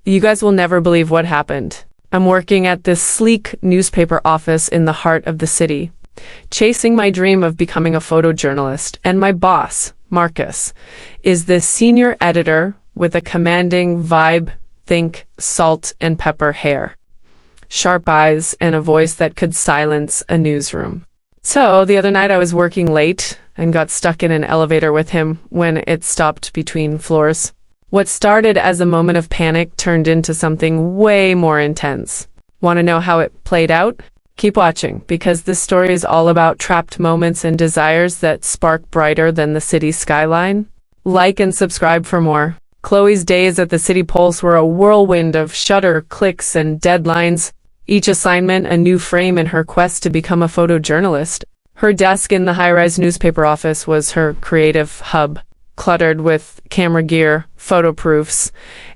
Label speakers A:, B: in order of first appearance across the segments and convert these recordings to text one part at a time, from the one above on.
A: You guys will never believe what happened. I'm working at this sleek newspaper office in the heart of the city, chasing my dream of becoming a photojournalist, and my boss, Marcus, is the senior editor with a commanding vibe, think salt and pepper hair, sharp eyes, and a voice that could silence a newsroom. So the other night I was working late and got stuck in an elevator with him when it stopped between floors. What started as a moment of panic turned into something way more intense. Want to know how it played out? Keep watching, because this story is all about trapped moments and desires that spark brighter than the city skyline. Like and subscribe for more. Chloe's days at the City Pulse were a whirlwind of shutter clicks and deadlines, each assignment a new frame in her quest to become a photojournalist. Her desk in the high-rise newspaper office was her creative hub, cluttered with camera gear, photo proofs,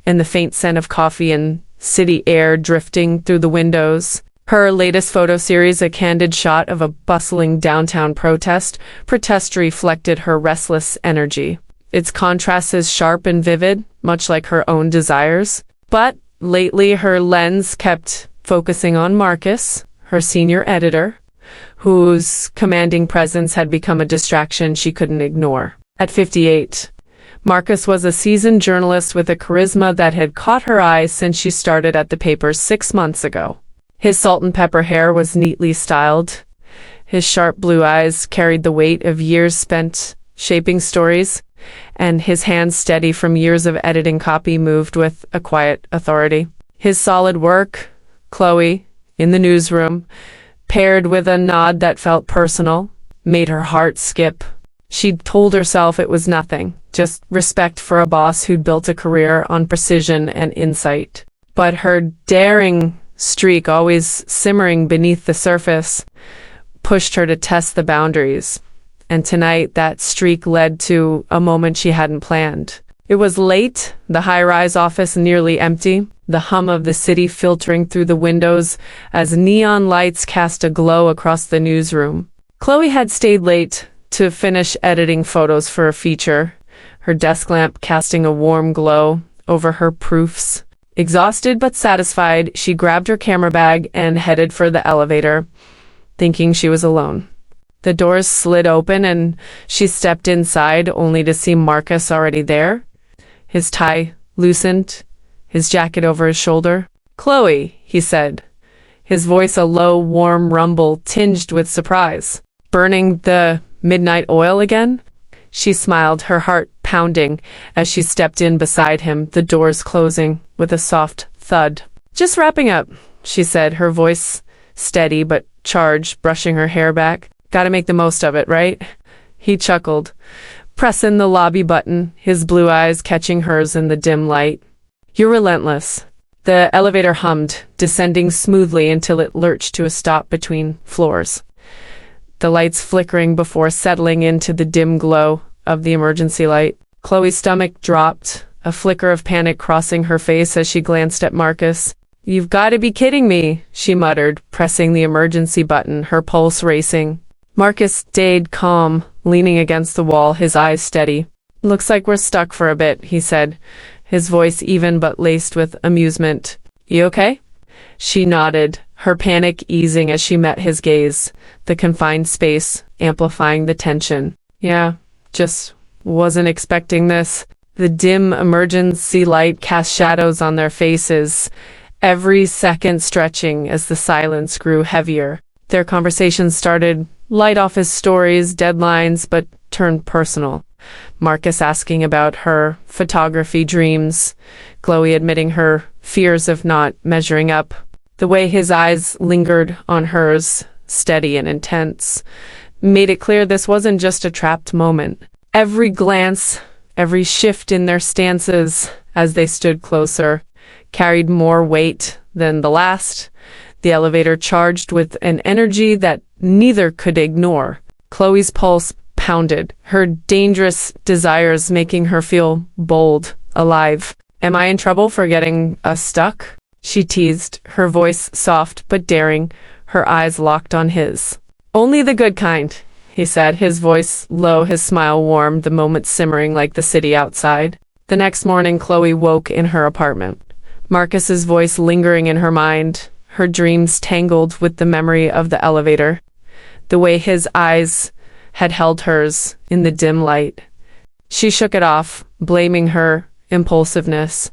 A: and the faint scent of coffee and city air drifting through the windows. Her latest photo series, a candid shot of a bustling downtown protest, reflected her restless energy. Its contrast is sharp and vivid, much like her own desires. But lately her lens kept focusing on Marcus, her senior editor, whose commanding presence had become a distraction she couldn't ignore. At 58, Marcus was a seasoned journalist with a charisma that had caught her eye since she started at the paper 6 months ago. His salt and pepper hair was neatly styled. His sharp blue eyes carried the weight of years spent shaping stories, and his hands, steady from years of editing copy, moved with a quiet authority. His solid work, Chloe, in the newsroom, paired with a nod that felt personal, made her heart skip. She'd told herself it was nothing, just respect for a boss who'd built a career on precision and insight. But her daring streak, always simmering beneath the surface, pushed her to test the boundaries. And tonight, that streak led to a moment she hadn't planned. It was late, the high-rise office nearly empty, the hum of the city filtering through the windows as neon lights cast a glow across the newsroom. Chloe had stayed late to finish editing photos for a feature, her desk lamp casting a warm glow over her proofs. Exhausted but satisfied, she grabbed her camera bag and headed for the elevator, thinking she was alone. The doors slid open and she stepped inside, only to see Marcus already there, his tie loosened, his jacket over his shoulder. "Chloe," he said, his voice a low, warm rumble tinged with surprise. "Burning the midnight oil again?" She smiled, her heart pounding as she stepped in beside him, the doors closing with a soft thud. "Just wrapping up," she said, her voice steady but charged, brushing her hair back. "Gotta make the most of it, right?" He chuckled, pressing the lobby button, his blue eyes catching hers in the dim light. "You're relentless." The elevator hummed, descending smoothly until it lurched to a stop between floors, the lights flickering before settling into the dim glow of the emergency light. Chloe's stomach dropped, a flicker of panic crossing her face as she glanced at Marcus. "You've got to be kidding me," she muttered, pressing the emergency button, her pulse racing. Marcus stayed calm, leaning against the wall, his eyes steady. "Looks like we're stuck for a bit," he said, his voice even but laced with amusement. "You okay?" She nodded, her panic easing as she met his gaze, the confined space amplifying the tension. "Yeah, just wasn't expecting this." The dim emergency light cast shadows on their faces, every second stretching as the silence grew heavier. Their conversation started light office stories, deadlines, but turned personal. Marcus asking about her photography dreams, Chloe admitting her fears of not measuring up. The way his eyes lingered on hers, steady and intense, made it clear this wasn't just a trapped moment. Every glance, every shift in their stances as they stood closer, carried more weight than the last, the elevator charged with an energy that neither could ignore. Chloe's pulse pounded, her dangerous desires making her feel bold, alive. "Am I in trouble for getting us stuck?" she teased, her voice soft but daring, her eyes locked on his. "Only the good kind," he said, his voice low, his smile warm, the moment simmering like the city outside. The next morning, Chloe woke in her apartment. Marcus's voice lingering in her mind, her dreams tangled with the memory of the elevator, the way his eyes had held hers in the dim light. She shook it off, blaming her impulsiveness,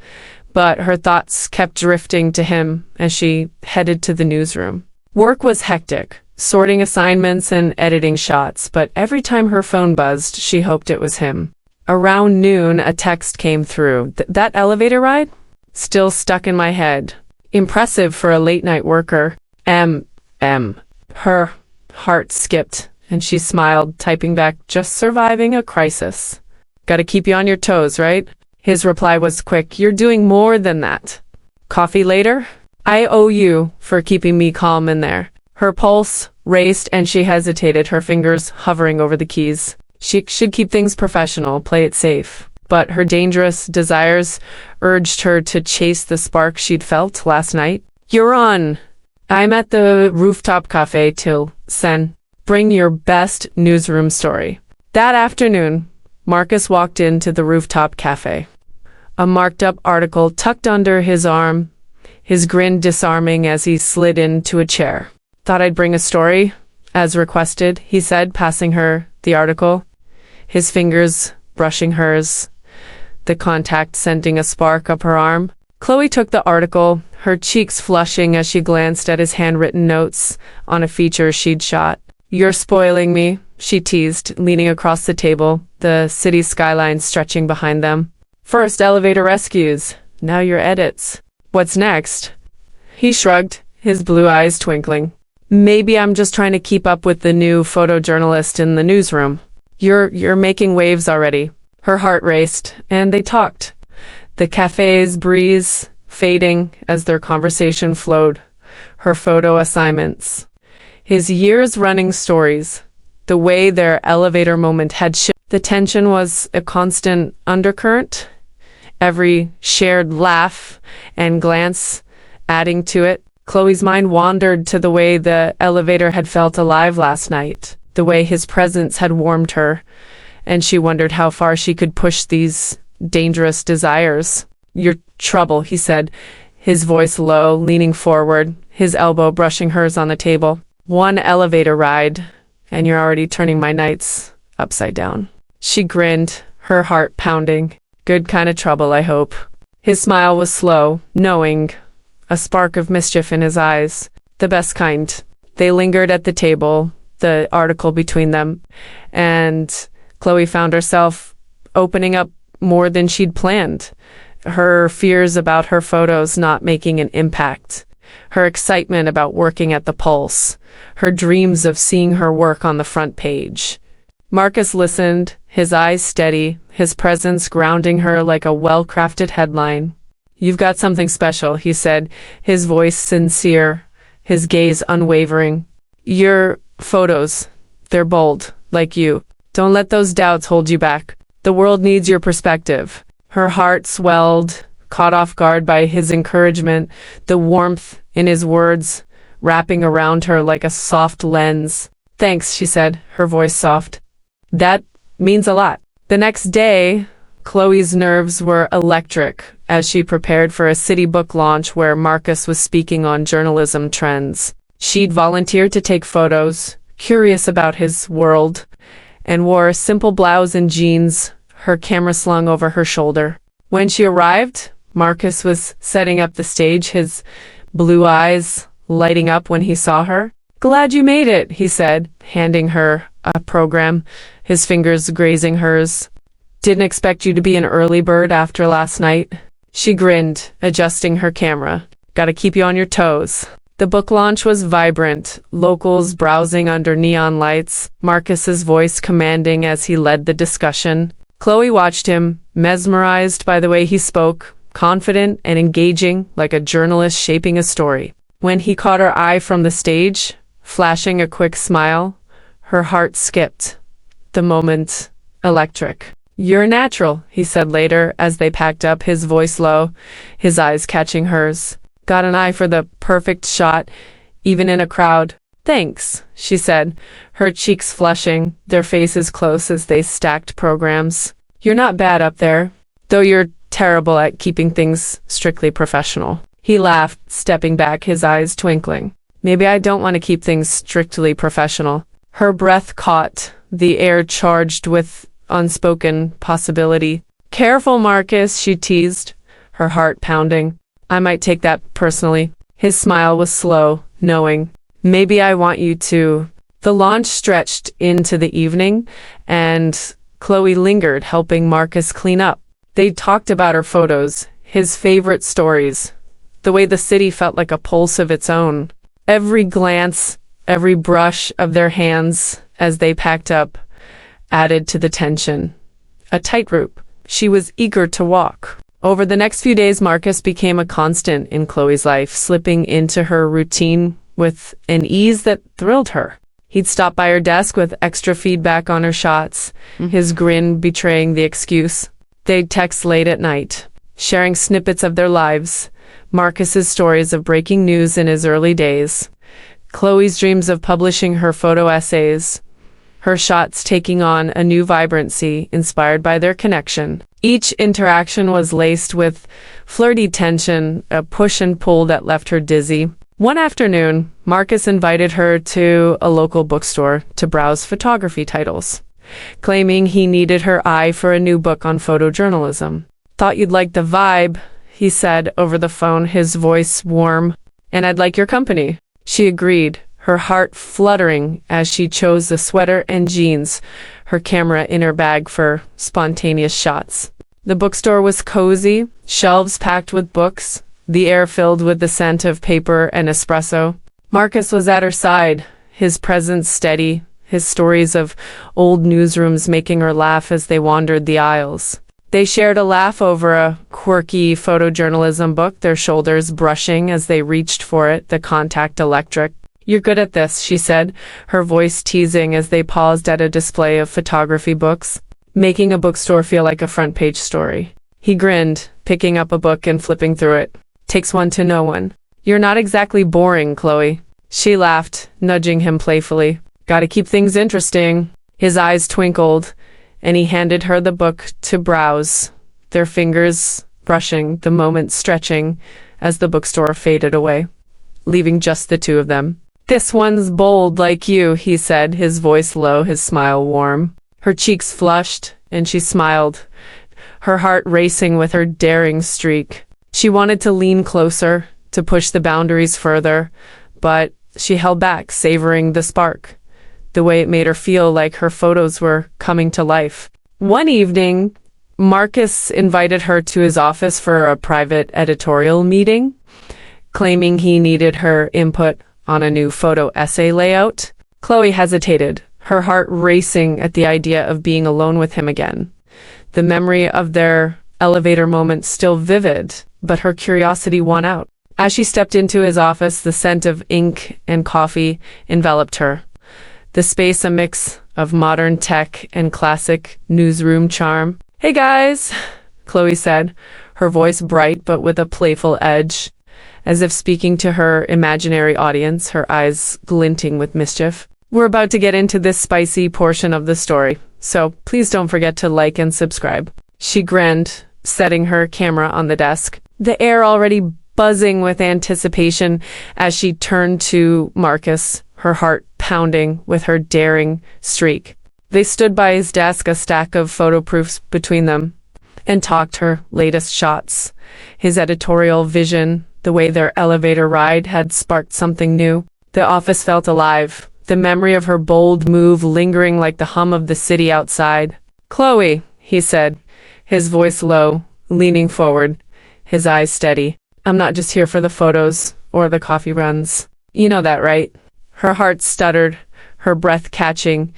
A: but her thoughts kept drifting to him as she headed to the newsroom. Work was hectic, sorting assignments and editing shots, but every time her phone buzzed, she hoped it was him. Around noon, a text came through. That elevator ride? Still stuck in my head. Impressive for a late-night worker. Her heart skipped, and she smiled, typing back, just surviving a crisis. Gotta keep you on your toes, right? His reply was quick, you're doing more than that. Coffee later? I owe you for keeping me calm in there. Her pulse raced and she hesitated, her fingers hovering over the keys. She should keep things professional, play it safe. But her dangerous desires urged her to chase the spark she'd felt last night. You're on. I'm at the rooftop cafe till sen. Bring your best newsroom story. That afternoon, Marcus walked into the rooftop cafe. A marked-up article tucked under his arm, his grin disarming as he slid into a chair. Thought I'd bring a story, as requested, he said, passing her the article, his fingers brushing hers, the contact sending a spark up her arm. Chloe took the article, her cheeks flushing as she glanced at his handwritten notes on a feature she'd shot. You're spoiling me, she teased, leaning across the table, the city skyline stretching behind them. First elevator rescues, now your edits. What's next? He shrugged, his blue eyes twinkling. Maybe I'm just trying to keep up with the new photojournalist in the newsroom. You're making waves already. Her heart raced, and they talked. The cafe's breeze fading as their conversation flowed. Her photo assignments. His years-running stories. The way their elevator moment had shifted. The tension was a constant undercurrent. Every shared laugh and glance adding to it. Chloe's mind wandered to the way the elevator had felt alive last night, the way his presence had warmed her, and she wondered how far she could push these dangerous desires. Your trouble, he said, his voice low, leaning forward, his elbow brushing hers on the table. One elevator ride, and you're already turning my nights upside down. She grinned, her heart pounding. Good kind of trouble, I hope. His smile was slow, knowing, a spark of mischief in his eyes. The best kind. They lingered at the table, the article between them, and Chloe found herself opening up more than she'd planned. Her fears about her photos not making an impact. Her excitement about working at the Pulse. Her dreams of seeing her work on the front page. Marcus listened, his eyes steady, his presence grounding her like a well-crafted headline. You've got something special, he said, his voice sincere, his gaze unwavering. Your photos, they're bold, like you. Don't let those doubts hold you back. The world needs your perspective. Her heart swelled, caught off guard by his encouragement, the warmth in his words wrapping around her like a soft lens. Thanks, she said, her voice soft. That means a lot. The next day, Chloe's nerves were electric as she prepared for a city book launch where Marcus was speaking on journalism trends. She'd volunteered to take photos, curious about his world, and wore a simple blouse and jeans, her camera slung over her shoulder. When she arrived, Marcus was setting up the stage, his blue eyes lighting up when he saw her. Glad you made it, he said, handing her a program, his fingers grazing hers. Didn't expect you to be an early bird after last night. She grinned, adjusting her camera. Gotta keep you on your toes. The book launch was vibrant, locals browsing under neon lights, Marcus's voice commanding as he led the discussion. Chloe watched him, mesmerized by the way he spoke, confident and engaging like a journalist shaping a story. When he caught her eye from the stage, flashing a quick smile, her heart skipped. The moment, electric. You're natural, he said later as they packed up, his voice low, his eyes catching hers. Got an eye for the perfect shot, even in a crowd. Thanks, she said, her cheeks flushing, their faces close as they stacked programs. You're not bad up there, though your terrible at keeping things strictly professional. He laughed, stepping back, his eyes twinkling. Maybe I don't want to keep things strictly professional. Her breath caught, the air charged with unspoken possibility. Careful, Marcus, she teased, her heart pounding. I might take that personally. His smile was slow, knowing. Maybe I want you to. The launch stretched into the evening, and Chloe lingered, helping Marcus clean up. They talked about her photos, his favorite stories, the way the city felt like a pulse of its own. Every glance, every brush of their hands as they packed up added to the tension. A tightrope she was eager to walk. Over the next few days, Marcus became a constant in Chloe's life, slipping into her routine with an ease that thrilled her. He'd stop by her desk with extra feedback on her shots, his grin betraying the excuse. They'd text late at night, sharing snippets of their lives, Marcus's stories of breaking news in his early days, Chloe's dreams of publishing her photo essays, her shots taking on a new vibrancy inspired by their connection. Each interaction was laced with flirty tension, a push and pull that left her dizzy. One afternoon, Marcus invited her to a local bookstore to browse photography titles, claiming he needed her eye for a new book on photojournalism. Thought you'd like the vibe, he said over the phone, his voice warm, and I'd like your company. She agreed, her heart fluttering as she chose the sweater and jeans, her camera in her bag for spontaneous shots. The bookstore was cozy, shelves packed with books, the air filled with the scent of paper and espresso. Marcus was at her side, his presence steady, his stories of old newsrooms making her laugh as they wandered the aisles. They shared a laugh over a quirky photojournalism book, their shoulders brushing as they reached for it, the contact electric. You're good at this, she said, her voice teasing as they paused at a display of photography books, making a bookstore feel like a front-page story. He grinned, picking up a book and flipping through it. Takes one to know one. You're not exactly boring, Chloe. She laughed, nudging him playfully. Gotta keep things interesting. His eyes twinkled, and he handed her the book to browse, their fingers brushing, the moment stretching as the bookstore faded away, leaving just the two of them. This one's bold like you, he said, his voice low, his smile warm. Her cheeks flushed, and she smiled, her heart racing with her daring streak. She wanted to lean closer, to push the boundaries further, but she held back, savoring the spark, the way it made her feel like her photos were coming to life. One evening, Marcus invited her to his office for a private editorial meeting, claiming he needed her input on a new photo essay layout. Chloe hesitated, her heart racing at the idea of being alone with him again. The memory of their elevator moment still vivid, but her curiosity won out. As she stepped into his office, the scent of ink and coffee enveloped her. The space a mix of modern tech and classic newsroom charm. Hey guys, Chloe said, her voice bright but with a playful edge, as if speaking to her imaginary audience, her eyes glinting with mischief. We're about to get into this spicy portion of the story, so please don't forget to like and subscribe. She grinned, setting her camera on the desk, the air already buzzing with anticipation as she turned to Marcus, her heart pounding with her daring streak. They stood by his desk, a stack of photo proofs between them, and talked her latest shots, his editorial vision, the way their elevator ride had sparked something new. The office felt alive, the memory of her bold move lingering like the hum of the city outside. Chloe, he said, his voice low, leaning forward, his eyes steady. I'm not just here for the photos or the coffee runs. You know that, right? Her heart stuttered, her breath catching,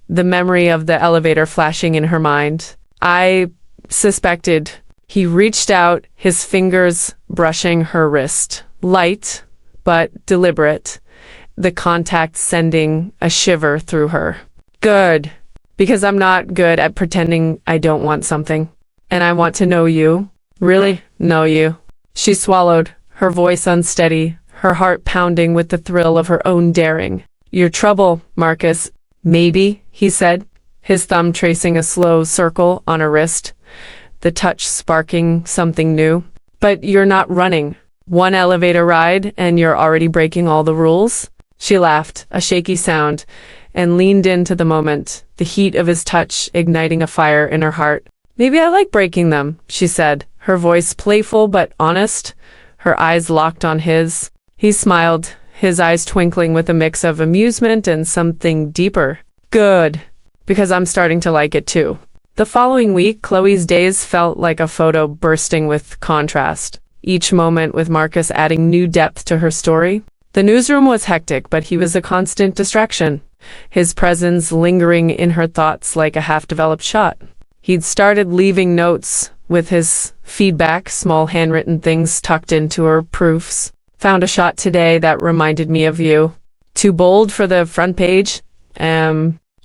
A: the memory of the elevator flashing in her mind. I suspected. He reached out, his fingers brushing her wrist, light but deliberate, the contact sending a shiver through her. Good, because I'm not good at pretending I don't want something. And I want to know you. Really know you. She swallowed, her voice unsteady, her heart pounding with the thrill of her own daring. Your trouble, Marcus. Maybe, he said, his thumb tracing a slow circle on her wrist. the touch sparking something new. But you're not running. One elevator ride and you're already breaking all the rules? She laughed, a shaky sound, and leaned into the moment, the heat of his touch igniting a fire in her heart. Maybe I like breaking them, she said, her voice playful but honest, her eyes locked on his. He smiled, his eyes twinkling with a mix of amusement and something deeper. Good, because I'm starting to like it too. The following week, Chloe's days felt like a photo bursting with contrast, each moment with Marcus adding new depth to her story. The newsroom was hectic, but he was a constant distraction, his presence lingering in her thoughts like a half-developed shot. He'd started leaving notes with his feedback, small handwritten things tucked into her proofs. Found a shot today that reminded me of you. Too bold for the front page?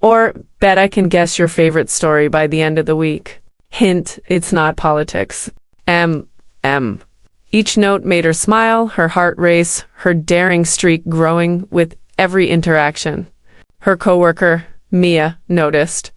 A: Or bet I can guess your favorite story by the end of the week. Hint, it's not politics. Each note made her smile, her heart race, her daring streak growing with every interaction. Her coworker, Mia, noticed,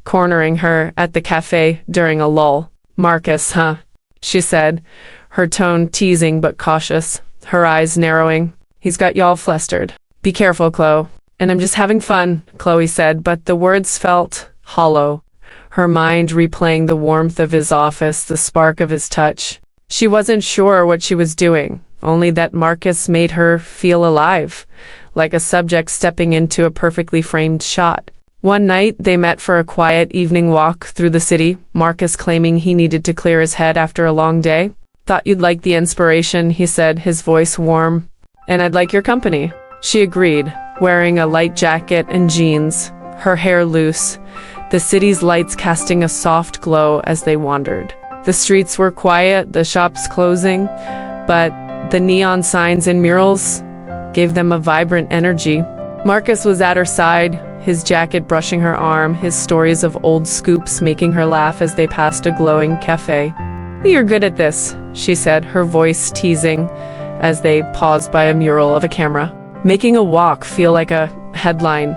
A: cornering her at the cafe during a lull. Marcus, huh? She said, her tone teasing but cautious, her eyes narrowing. He's got y'all flustered. Be careful, Chloe. And I'm just having fun, Chloe said, but the words felt hollow, her mind replaying the warmth of his office, the spark of his touch. She wasn't sure what she was doing, only that Marcus made her feel alive, like a subject stepping into a perfectly framed shot. One night, they met for a quiet evening walk through the city, Marcus claiming he needed to clear his head after a long day. Thought you'd like the inspiration, he said, his voice warm. And I'd like your company. She agreed, wearing a light jacket and jeans, her hair loose, the city's lights casting a soft glow as they wandered. The streets were quiet, the shops closing, but the neon signs and murals gave them a vibrant energy. Marcus was at her side, his jacket brushing her arm, his stories of old scoops making her laugh as they passed a glowing cafe. You're good at this, she said, her voice teasing as they paused by a mural of a camera, making a walk feel like a headline.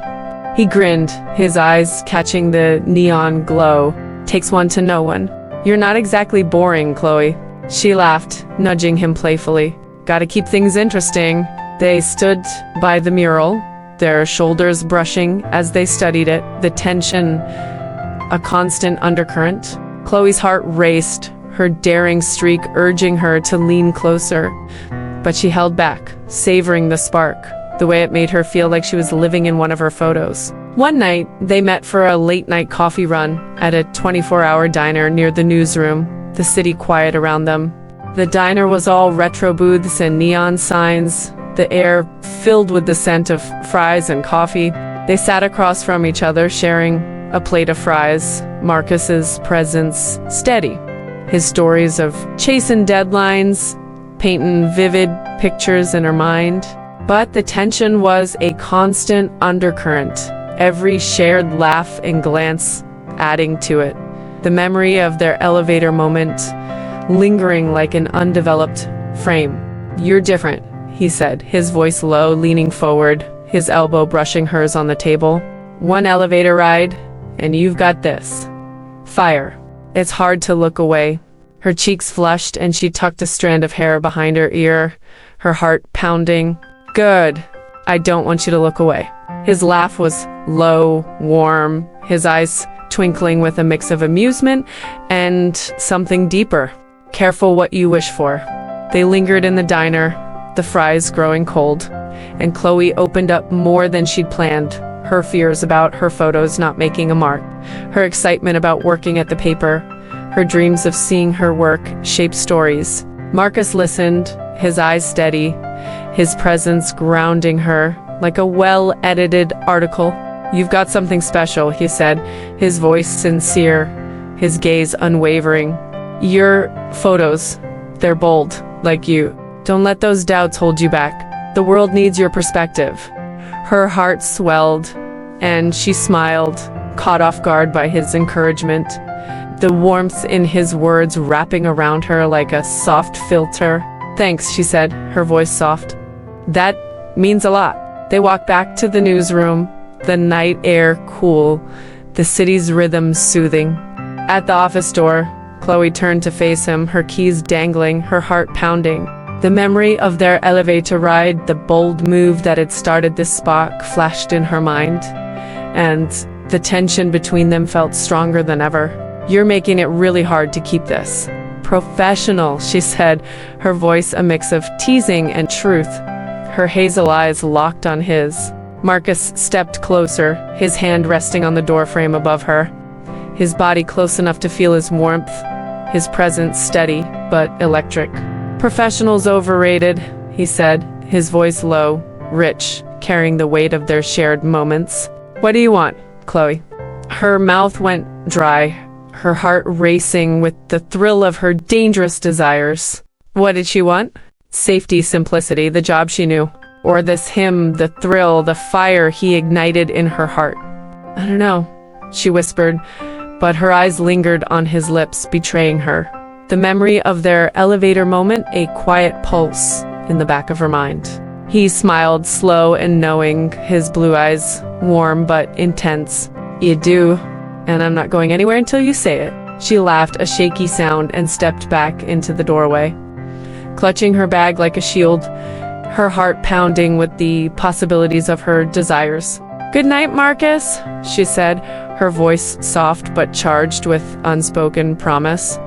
A: He grinned, his eyes catching the neon glow. Takes one to know one. You're not exactly boring, Chloe. She laughed, nudging him playfully. Gotta keep things interesting. They stood by the mural, their shoulders brushing as they studied it, the tension a constant undercurrent. Chloe's heart raced, her daring streak urging her to lean closer. But she held back, savoring the spark, the way it made her feel like she was living in one of her photos. One night, they met for a late-night coffee run at a 24-hour diner near the newsroom, the city quiet around them. The diner was all retro booths and neon signs, the air filled with the scent of fries and coffee. They sat across from each other, sharing a plate of fries, Marcus's presence steady, his stories of chasing deadlines, painting vivid pictures in her mind. But the tension was a constant undercurrent, every shared laugh and glance adding to it. The memory of their elevator moment lingering like an undeveloped frame. You're different, he said, his voice low, leaning forward, his elbow brushing hers on the table. One elevator ride, and you've got this. Fire. It's hard to look away. Her cheeks flushed and she tucked a strand of hair behind her ear, her heart pounding. Good. I don't want you to look away. His laugh was low, warm, his eyes twinkling with a mix of amusement and something deeper. Careful what you wish for. They lingered in the diner, the fries growing cold, and Chloe opened up more than she'd planned. Her fears about her photos not making a mark, her excitement about working at the paper, her dreams of seeing her work shape stories. Marcus listened, his eyes steady, his presence grounding her like a well-edited article. You've got something special, he said, his voice sincere, his gaze unwavering. Your photos, they're bold, like you. Don't let those doubts hold you back. The world needs your perspective. Her heart swelled, and she smiled, caught off guard by his encouragement, the warmth in his words wrapping around her like a soft filter. Thanks, she said, her voice soft. That means a lot. They walked back to the newsroom, the night air cool, the city's rhythm soothing. At the office door, Chloe turned to face him, her keys dangling, her heart pounding. The memory of their elevator ride, the bold move that had started this spark, flashed in her mind. And the tension between them felt stronger than ever. "You're making it really hard to keep this professional," she said, her voice a mix of teasing and truth. Her hazel eyes locked on his. Marcus stepped closer, his hand resting on the doorframe above her, his body close enough to feel his warmth, his presence steady but electric. "Professionals overrated," he said, his voice low, rich, carrying the weight of their shared moments. "What do you want, Chloe?" Her mouth went dry, her heart racing with the thrill of her dangerous desires. What did she want? Safety, simplicity, the job she knew. Or this him, the thrill, the fire he ignited in her heart. "I don't know," she whispered, but her eyes lingered on his lips, betraying her. The memory of their elevator moment, a quiet pulse in the back of her mind. He smiled, slow and knowing, his blue eyes warm but intense. "You do, and I'm not going anywhere until you say it." She laughed, a shaky sound, and stepped back into the doorway, clutching her bag like a shield, her heart pounding with the possibilities of her desires. "Good night, Marcus," she said, her voice soft but charged with unspoken promise.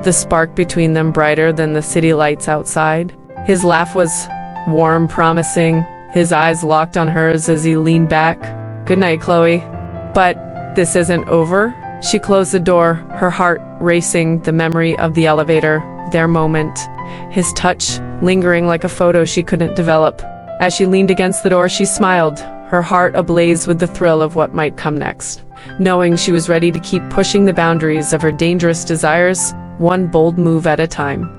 A: The spark between them brighter than the city lights outside. His laugh was warm, promising, his eyes locked on hers as he leaned back. "Good night, Chloe." But this isn't over. She closed the door, her heart racing, the memory of the elevator, their moment, his touch lingering like a photo she couldn't develop. As she leaned against the door, she smiled, her heart ablaze with the thrill of what might come next, knowing she was ready to keep pushing the boundaries of her dangerous desires, one bold move at a time.